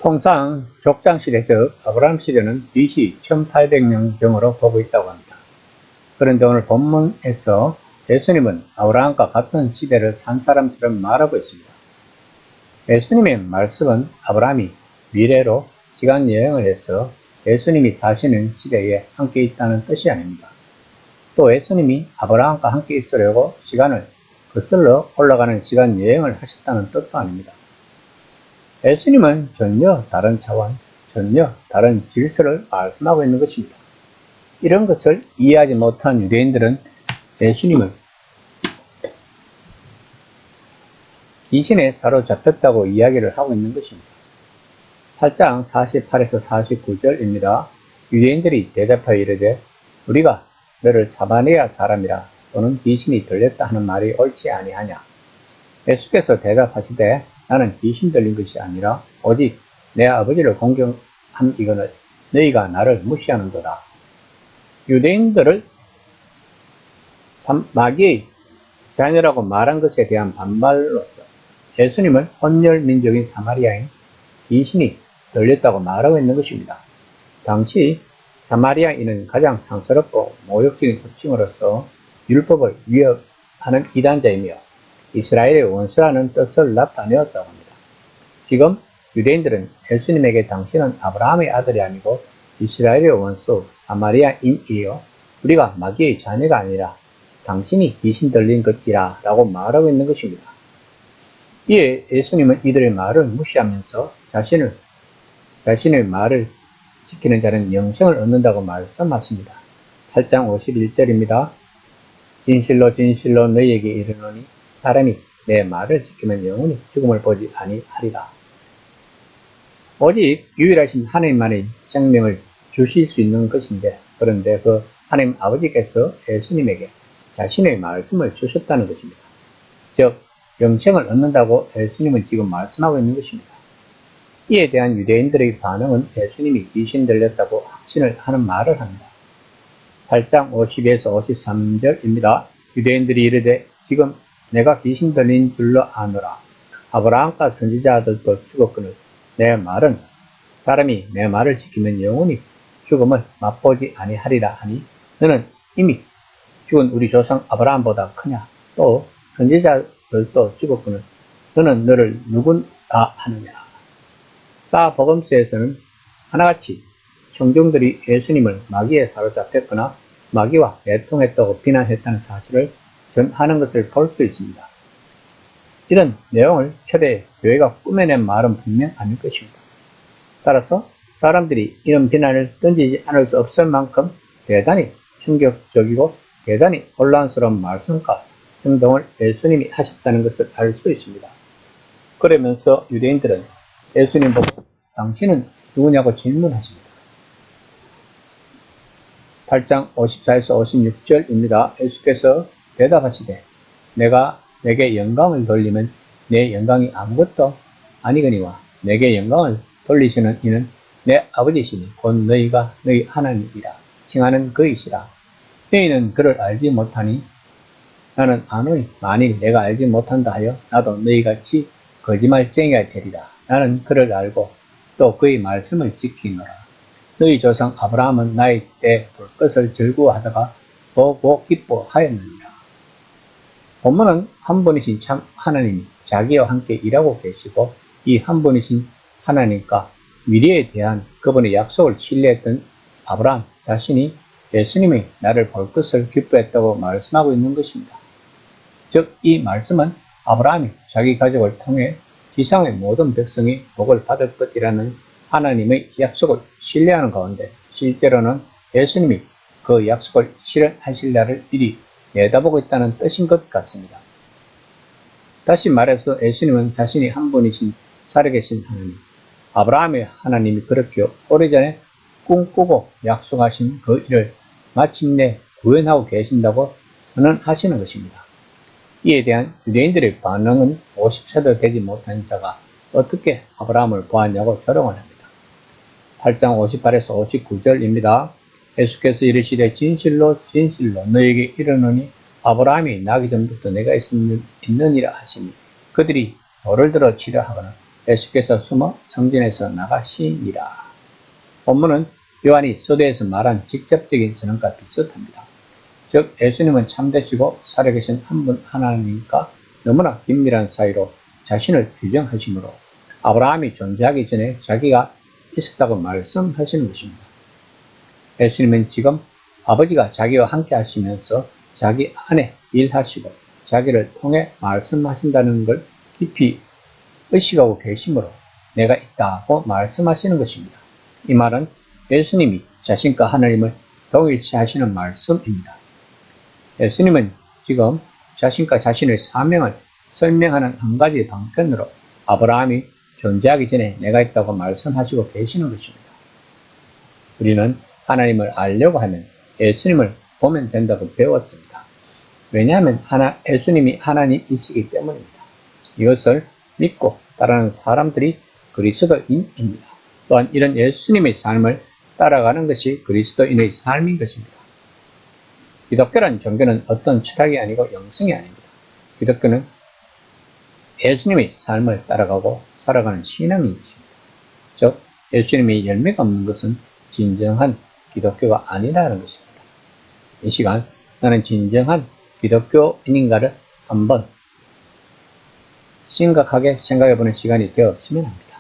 통상 족장시대 즉 아브라함 시대는 BC 1800년경으로 보고 있다고 합니다. 그런데 오늘 본문에서 예수님은 아브라함과 같은 시대를 산 사람처럼 말하고 있습니다. 예수님의 말씀은 아브라함이 미래로 시간 여행을 해서 예수님이 사시는 시대에 함께 있다는 뜻이 아닙니다. 또 예수님이 아브라함과 함께 있으려고 시간을 거슬러 올라가는 시간 여행을 하셨다는 뜻도 아닙니다. 예수님은 전혀 다른 차원, 전혀 다른 질서를 말씀하고 있는 것입니다. 이런 것을 이해하지 못한 유대인들은 예수님을 귀신에 사로잡혔다고 이야기를 하고 있는 것입니다. 8장 48에서 49절입니다. 유대인들이 대답하여 이르되 우리가 너를 사마리아 사람이라 또는 귀신이 들렸다 하는 말이 옳지 아니하냐. 예수께서 대답하시되 나는 귀신 들린 것이 아니라 오직 내 아버지를 공경함이거늘 너희가 나를 무시하는도다. 유대인들을 마귀의 자녀라고 말한 것에 대한 반발로서 예수님을 혼혈 민족인 사마리아인 귀신이 들렸다고 말하고 있는 것입니다. 당시 사마리아인은 가장 상스럽고 모욕적인 호칭으로서 율법을 위협하는 이단자이며 이스라엘의 원수라는 뜻을 나타내었다고 합니다. 지금 유대인들은 예수님에게 당신은 아브라함의 아들이 아니고 이스라엘의 원수 사마리아인이요 우리가 마귀의 자녀가 아니라 당신이 귀신 들린 것이라 라고 말하고 있는 것입니다. 이에 예수님은 이들의 말을 무시하면서 자신의 말을 지키는 자는 영생을 얻는다고 말씀하십니다. 8장 51절입니다. 진실로 진실로 너희에게 이르노니 사람이 내 말을 지키면 영원히 죽음을 보지 아니하리라. 오직 유일하신 하나님만의 생명을 주실 수 있는 것인데 그런데 그 하나님 아버지께서 예수님에게 자신의 말씀을 주셨다는 것입니다. 즉 영생을 얻는다고 예수님은 지금 말씀하고 있는 것입니다. 이에 대한 유대인들의 반응은 예수님이 귀신 들렸다고 확신을 하는 말을 합니다. 8장 52에서 53절입니다. 유대인들이 이르되 지금 내가 귀신 들린 줄로 아노라. 아브라함과 선지자들도 죽었거늘 내 말은 사람이 내 말을 지키면 영원히 죽음을 맛보지 아니하리라 하니 너는 이미 죽은 우리 조상 아브라함보다 크냐. 또 선지자들도 죽었거늘 너는 너를 누구라 하느냐. 사복음서에서는 하나같이 청중들이 예수님을 마귀에 사로잡혔거나 마귀와 내통했다고 비난했다는 사실을 전하는 것을 볼 수 있습니다. 이런 내용을 초대 교회가 꾸며낸 말은 분명 아닐 것입니다. 따라서 사람들이 이런 비난을 던지지 않을 수 없을 만큼 대단히 충격적이고 대단히 혼란스러운 말씀과 행동을 예수님이 하셨다는 것을 알 수 있습니다. 그러면서 유대인들은 예수님 보고 당신은 누구냐고 질문하십니다. 8장 54에서 56절입니다. 예수께서 대답하시되 내가 내게 영광을 돌리면 내 영광이 아무것도 아니거니와 내게 영광을 돌리시는 이는 내 아버지시니 곧 너희가 너희 하나님이라 칭하는 그이시라. 너희는 그를 알지 못하니 나는 아노니 만일 내가 알지 못한다 하여 나도 너희같이 거짓말쟁이가 되리라. 나는 그를 알고 또 그의 말씀을 지키노라. 너희 조상 아브라함은 나의 때 볼 것을 즐거워하다가 보고 기뻐하였느니라. 본문은 한 분이신 참 하나님이 자기와 함께 일하고 계시고 이 한 분이신 하나님과 미래에 대한 그분의 약속을 신뢰했던 아브라함 자신이 예수님이 나를 볼 것을 기뻐했다고 말씀하고 있는 것입니다. 즉 이 말씀은 아브라함이 자기 가족을 통해 지상의 모든 백성이 복을 받을 것이라는 하나님의 약속을 신뢰하는 가운데 실제로는 예수님이 그 약속을 실현하실 날을 미리 내다보고 있다는 뜻인 것 같습니다. 다시 말해서 예수님은 자신이 한 분이신 살아계신 하나님, 아브라함의 하나님이 그렇게 오래전에 꿈꾸고 약속하신 그 일을 마침내 구현하고 계신다고 선언하시는 것입니다. 이에 대한 유대인들의 반응은 50세도 되지 못한 자가 어떻게 아브라함을 보았냐고 조롱을 합니다. 8장 58에서 59절입니다. 예수께서 이르시되 진실로 진실로 너에게 이르노니 아브라함이 나기 전부터 내가 있느니라 하시니 그들이 돌을 들어 치려 하거나 예수께서 숨어 성전에서 나가시니라. 본문은 요한이 서두에서 말한 직접적인 선언과 비슷합니다. 즉 예수님은 참되시고 살아계신 한 분 하나님과 너무나 긴밀한 사이로 자신을 규정하시므로 아브라함이 존재하기 전에 자기가 있었다고 말씀하시는 것입니다. 예수님은 지금 아버지가 자기와 함께 하시면서 자기 안에 일하시고 자기를 통해 말씀하신다는 걸 깊이 의식하고 계시므로 내가 있다고 말씀하시는 것입니다. 이 말은 예수님이 자신과 하나님을 동일시하시는 말씀입니다. 예수님은 지금 자신과 자신의 사명을 설명하는 한 가지 방편으로 아브라함이 존재하기 전에 내가 있다고 말씀하시고 계시는 것입니다. 우리는 하나님을 알려고 하면 예수님을 보면 된다고 배웠습니다. 왜냐하면 예수님이 하나님이시기 때문입니다. 이것을 믿고 따르는 사람들이 그리스도인입니다. 또한 이런 예수님의 삶을 따라가는 것이 그리스도인의 삶인 것입니다. 기독교란 종교는 어떤 철학이 아니고 영성이 아닙니다. 기독교는 예수님의 삶을 따라가고 살아가는 신앙인 것입니다. 즉 예수님의 열매가 없는 것은 진정한 기독교가 아니라는 것입니다. 이 시간 나는 진정한 기독교인인가를 한번 심각하게 생각해보는 시간이 되었으면 합니다.